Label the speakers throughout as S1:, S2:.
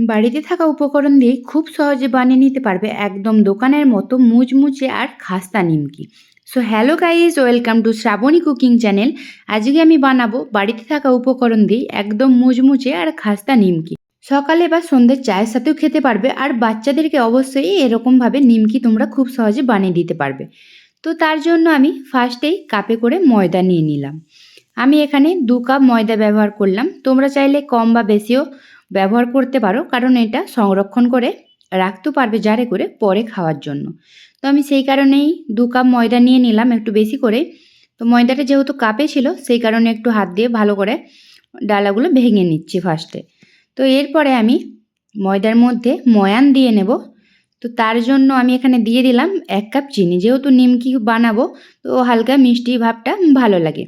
S1: বাড়িতে থাকা উপকরণ দিয়ে খুব সহজে বানিয়ে নিতে পারবে একদম দোকানের মতো মুচমুচে আর খাস্তা নিমকি। So hello guys, welcome to Shrabani cooking channel. আজকে আমি বানাবো বাড়িতে থাকা উপকরণ দিয়ে একদম মুচমুচে আর খাস্তা নিমকি। সকালে বা সন্ধ্যের চায়ের সাথেও খেতে পারবে, আর বাচ্চাদেরকে অবশ্যই এরকমভাবে নিমকি তোমরা খুব সহজে বানিয়ে দিতে পারবে। তো তার জন্য আমি ফার্স্টেই কাপে করে ময়দা নিয়ে নিলাম। আমি এখানে 2 কাপ ময়দা ব্যবহার করলাম। তোমরা চাইলে কম বা বেশিও ব্যবহার করতে পারো, কারণ এটা সংরক্ষণ করে রাখতেও পারবে জারে করে পরে খাওয়ার জন্য। তো আমি সেই কারণেই 2 কাপ ময়দা নিয়ে নিলাম, একটু বেশি করে। তো ময়দাটা যেহেতু কাপে ছিল সেই কারণে একটু হাত দিয়ে ভালো করে ডালাগুলো ভেঙে নিচ্ছি ফার্স্টে। তো এরপরে আমি ময়দার মধ্যে ময়ান দিয়ে নেব। তো তার জন্য আমি এখানে দিয়ে দিলাম 1 কাপ চিনি, যেহেতু নিমকি বানাবো তো হালকা মিষ্টি ভাবটা ভালো লাগে।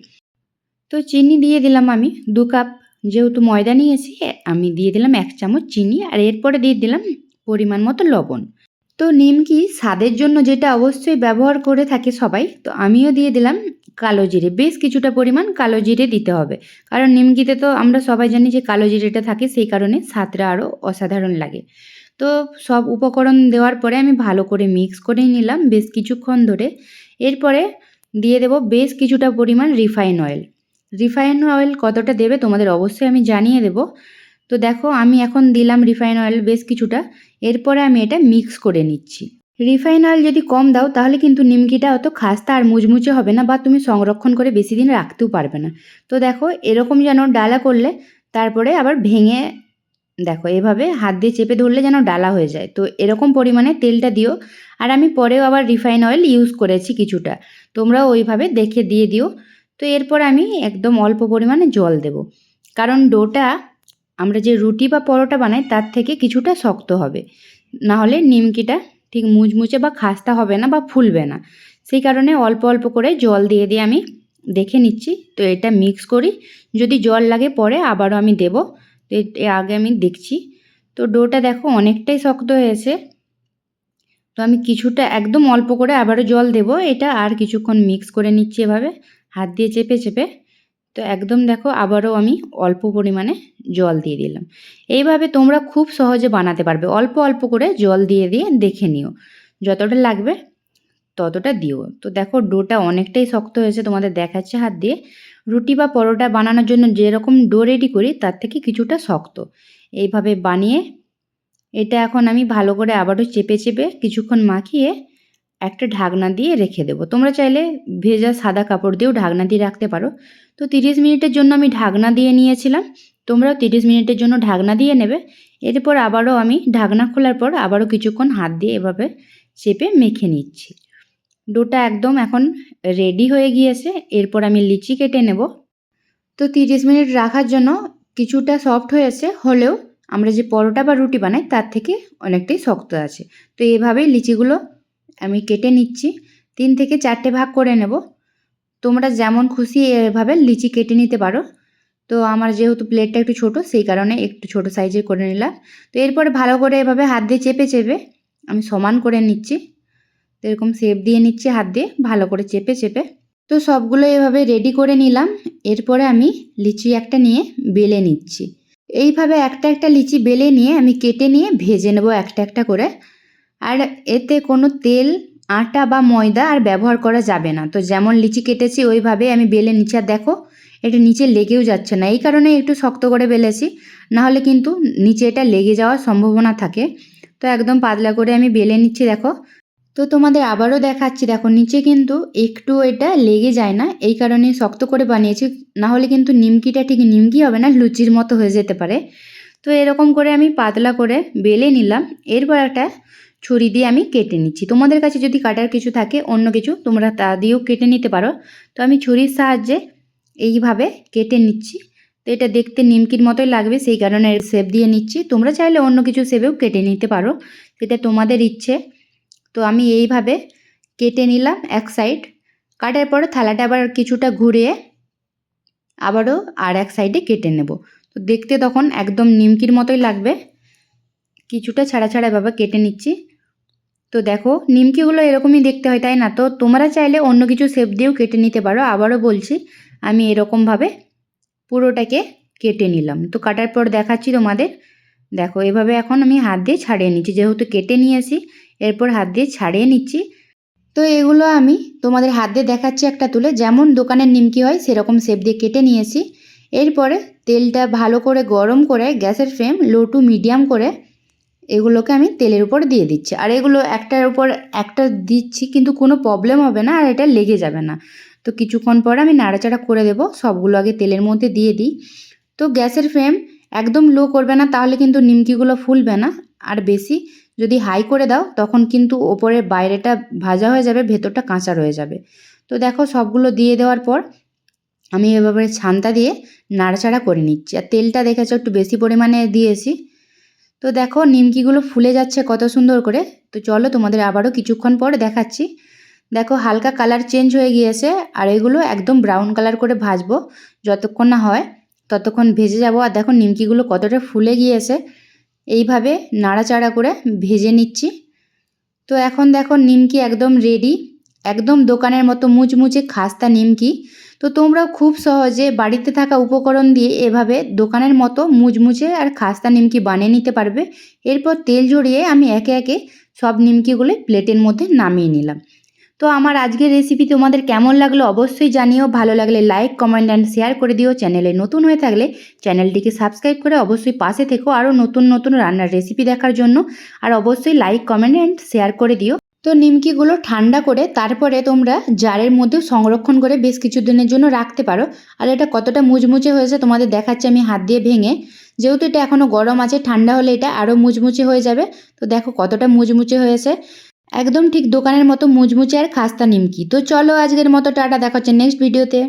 S1: তো চিনি দিয়ে দিলাম আমি 2 কাপ, যেহেতু ময়দা নিয়েছি আমি দিয়ে দিলাম 1 চামচ চিনি, আর এরপরে দিয়ে দিলাম পরিমাণ মতো লবণ। তো নিমকি স্বাদের জন্য যেটা অবশ্যই ব্যবহার করে থাকে সবাই, তো আমিও দিয়ে দিলাম কালো জিরে। বেশ কিছুটা পরিমাণ কালো জিরে দিতে হবে, কারণ নিমকিতে তো আমরা সবাই জানি যে কালো জিরেটা থাকে, সেই কারণে স্বাদটা আরও অসাধারণ লাগে। তো সব উপকরণ দেওয়ার পরে আমি ভালো করে মিক্স করে নিলাম বেশ কিছুক্ষণ ধরে। এরপরে দিয়ে দেব বেশ কিছুটা পরিমাণ রিফাইন অয়েল। রিফাইন অয়েল কতটা দেবে তোমাদের অবশ্যই আমি জানিয়ে দেব। তো দেখো আমি এখন দিলাম রিফাইন অয়েল বেশ কিছুটা। এরপরে আমি এটা মিক্স করে নিচ্ছি। রিফাইন অয়েল যদি কম দাও তাহলে কিন্তু নিমকিটা অত খাস্তা আর মুচমুচে হবে না, বা তুমি সংরক্ষণ করে বেশি দিন রাখতেও পারবে না। তো দেখো এরকম যেন ডালা করলে তারপরে আবার ভেঙে, দেখো এভাবে হাত দিয়ে চেপে ধরলে যেন ডালা হয়ে যায়। তো এরকম পরিমাণে তেলটা দিও। আর আমি পরেও আবার রিফাইন অয়েল ইউজ করেছি কিছুটা, তোমরাও ওইভাবে দেখে দিয়ে দিও। তো এরপর আমি একদম অল্প পরিমাণে জল দেব, কারণ ডোটা আমরা যে রুটি বা পরোটা বানাই তার থেকে কিছুটা শক্ত হবে, না হলে নিমকিটা ঠিক মুচমুচে বা খাস্তা হবে না বা ফুলবে না। সেই কারণে অল্প অল্প করে জল দিয়ে দিয়ে আমি দেখে নিচ্ছি। তো এটা মিক্স করি, যদি জল লাগে পরে আবারও আমি দেব। তো এর আগে আমি দেখছি। তো ডোটা দেখো অনেকটাই শক্ত হয়েছে। তো আমি কিছুটা একদম অল্প করে আবারও জল দেব। এটা আর কিছুক্ষণ মিক্স করে নিচ্ছি এভাবে হাত দিয়ে চেপে চেপে। তো একদম দেখো আবারও আমি অল্প পরিমাণে জল দিয়ে দিলাম। এইভাবে তোমরা খুব সহজে বানাতে পারবে। অল্প অল্প করে জল দিয়ে দিয়ে দেখে নিও, যতটা লাগবে ততটা দিও। তো দেখো ডোটা অনেকটাই শক্ত হয়েছে, তোমাদের দেখাচ্ছে হাত দিয়ে। রুটি বা পরোটা বানানোর জন্য যেরকম ডো রেডি করি তার থেকে কিছুটা শক্ত। এইভাবে বানিয়ে এটা এখন আমি ভালো করে আবারও চেপে চেপে কিছুক্ষণ মাখিয়ে একটা ঢাকনা দিয়ে রেখে দেবো। তোমরা চাইলে ভেজা সাদা কাপড় দিয়েও ঢাকনা দিয়ে রাখতে পারো। তো 30 মিনিটের জন্য আমি ঢাকনা দিয়ে নিয়েছিলাম, তোমরাও 30 মিনিটের জন্য ঢাকনা দিয়ে নেবে। এরপর আবারও আমি ঢাকনা খোলার পর আবারও কিছুক্ষণ হাত দিয়ে এভাবে চেপে মেখে নিচ্ছি। ডোটা একদম এখন রেডি হয়ে গিয়েছে। এরপর আমি লিচি কেটে নেব। তো 30 মিনিট রাখার জন্য কিছুটা সফট হয়েছে, হলেও আমরা যে পরোটা বা রুটি বানাই তার থেকে অনেকটাই শক্ত আছে। তো এভাবেই লিচিগুলো আমি কেটে নিচ্ছি। 3 থেকে 4টে ভাগ করে নেব। তোমরা যেমন খুশি এভাবে লিচি কেটে নিতে পারো। তো আমার যেহেতু প্লেটটা একটু ছোট সেই কারণে একটু ছোট সাইজের করে নিলাম। তো এরপরে ভালো করে এভাবে হাত দিয়ে চেপে চেপে আমি সমান করে নিচ্ছি। তো এরকম শেপ দিয়ে নিচ্ছি হাত দিয়ে ভালো করে চেপে চেপে। তো সবগুলো এভাবে রেডি করে নিলাম। এরপরে আমি লিচি একটা নিয়ে বেলে নিচ্ছি। এইভাবে একটা একটা লিচি বেলে নিয়ে আমি কেটে নিয়ে ভেজে নেব একটা একটা করে। আর এতে কোনো তেল, আটা বা ময়দা আর ব্যবহার করা যাবে না। তো যেমন লিচি কেটেছি ওইভাবে আমি বেলে নিচ্ছি। আর দেখো এটা নিচে লেগেও যাচ্ছে না, এই কারণে একটু শক্ত করে বেলেছি, নাহলে কিন্তু নিচে এটা লেগে যাওয়ার সম্ভাবনা থাকে। তো একদম পাতলা করে আমি বেলে নিচ্ছি দেখো। তো তোমাদের আবারও দেখাচ্ছি, দেখো নিচে কিন্তু একটু এটা লেগে যায় না, এই কারণে শক্ত করে বানিয়েছি, না হলে কিন্তু নিমকিটা ঠিক নিমকি হবে না, লুচির মতো হয়ে যেতে পারে। তো এরকম করে আমি পাতলা করে বেলে নিলাম। এরপর একটা ছুরি দিয়ে আমি কেটে নিচ্ছি। তোমাদের কাছে যদি কাটার কিছু থাকে অন্য কিছু তোমরা তা দিয়েও কেটে নিতে পারো। তো আমি ছুরির সাহায্যে এইভাবে কেটে নিচ্ছি। তো এটা দেখতে নিমকির মতোই লাগবে, সেই কারণে শেপ দিয়ে নিচ্ছি। তোমরা চাইলে অন্য কিছু শেপেও কেটে নিতে পারো, সেটা তোমাদের ইচ্ছে। তো আমি এইভাবে কেটে নিলাম এক সাইড। কাটার পরে থালাটা আবার কিছুটা ঘুরিয়ে আবারও আর এক সাইডে কেটে নেব। তো দেখতে তখন একদম নিমকির মতোই লাগবে। কিছুটা ছাড়া ছাড়া এভাবে কেটে নিচ্ছি। তো দেখো নিমকিগুলো এরকমই দেখতে হয়, তাই না? তো তোমরা চাইলে অন্য কিছু শেপ দিয়েও কেটে নিতে পারো। আবারও বলছি আমি এরকমভাবে পুরোটাকে কেটে নিলাম। তো কাটার পর দেখাচ্ছি তোমাদের। দেখো এভাবে এখন আমি হাত দিয়ে ছাড়িয়ে নিচ্ছি, যেহেতু কেটে নিয়েছি এরপর হাত দিয়ে ছাড়িয়ে নিচ্ছি। তো এগুলো আমি তোমাদের হাত দিয়ে দেখাচ্ছি একটা তুলে, যেমন দোকানের নিমকি হয় সেরকম শেপ দিয়ে কেটে নিয়েছি। এরপরে তেলটা ভালো করে গরম করে গ্যাসের ফ্লেম লো টু মিডিয়াম করে এগুলোকে আমি তেলের উপর দিয়ে দিচ্ছি। আর এগুলো একটার উপর একটা দিচ্ছি কিন্তু কোনো প্রবলেম হবে না আর এটা লেগে যাবে না। তো কিছুক্ষণ পর আমি নাড়াচাড়া করে দেব, সবগুলো আগে তেলের মধ্যে দিয়ে দিই। তো গ্যাসের ফ্লেম একদম লো করবে না, তাহলে কিন্তু নিমকিগুলো ফুলবে না। আর বেশি যদি হাই করে দাও তখন কিন্তু ওপরের বাইরেটা ভাজা হয়ে যাবে, ভেতরটা কাঁচা রয়ে যাবে। তো দেখো সবগুলো দিয়ে দেওয়ার পর আমি এভাবে ছান্তা দিয়ে নাড়াচাড়া করে নিচ্ছি। আর তেলটা দেখেছো একটু বেশি পরিমাণে দিয়েছি। তো দেখো নিমকিগুলো ফুলে যাচ্ছে কত সুন্দর করে। তো চলো তোমাদের আবারও কিছুক্ষণ পর দেখাচ্ছি। দেখো হালকা কালার চেঞ্জ হয়ে গিয়েছে আর এগুলো একদম ব্রাউন কালার করে ভাজবো, যতক্ষণ না হয় ততক্ষণ ভেজে যাব। আর দেখো নিমকিগুলো কতটা ফুলে গিয়েছে, এইভাবে নাড়াচাড়া করে ভেজে নিচ্ছি। তো এখন দেখো নিমকি একদম রেডি, একদম দোকানের মতো মুচমুচে খাস্তা নিমকি। তো তোমরাও খুব সহজে বাড়িতে থাকা উপকরণ দিয়ে এভাবে দোকানের মতো মুচমুচে আর খাস্তা নিমকি বানিয়ে নিতে পারবে। এরপর তেল ঝরিয়ে আমি একে একে সব নিমকিগুলো প্লেটের মধ্যে নামিয়ে নিলাম। তো আমার আজকের রেসিপি তোমাদের কেমন লাগলো অবশ্যই জানিও। ভালো লাগলে লাইক কমেন্ট অ্যান্ড শেয়ার করে দিও। চ্যানেলে নতুন হয়ে থাকলে চ্যানেলটিকে সাবস্ক্রাইব করে অবশ্যই পাশে থেকো আরও নতুন নতুন রান্নার রেসিপি দেখার জন্য। আর অবশ্যই লাইক কমেন্ট অ্যান্ড শেয়ার করে দিও। তো নিমকিগুলো ঠান্ডা করে তারপরে তোমরা জারের মধ্যে সংরক্ষণ করে বেশ কিছু দিনের জন্য রাখতে পারো। আর এটা কতটা মুচমুচে হয়েছে তোমাদের দেখাচ্ছি আমি হাত দিয়ে ভেঙে, যেহেতু এটা এখনও গরম আছে, ঠান্ডা হলে এটা আরও মুচমুচে হয়ে যাবে। তো দেখো কতটা মুচমুচে হয়েছে, একদম ঠিক দোকানের মতো মুচমুচে আর খাস্তা নিমকি। তো চলো আজকের মতো টাটা, দেখা হচ্ছে নেক্সট ভিডিওতে।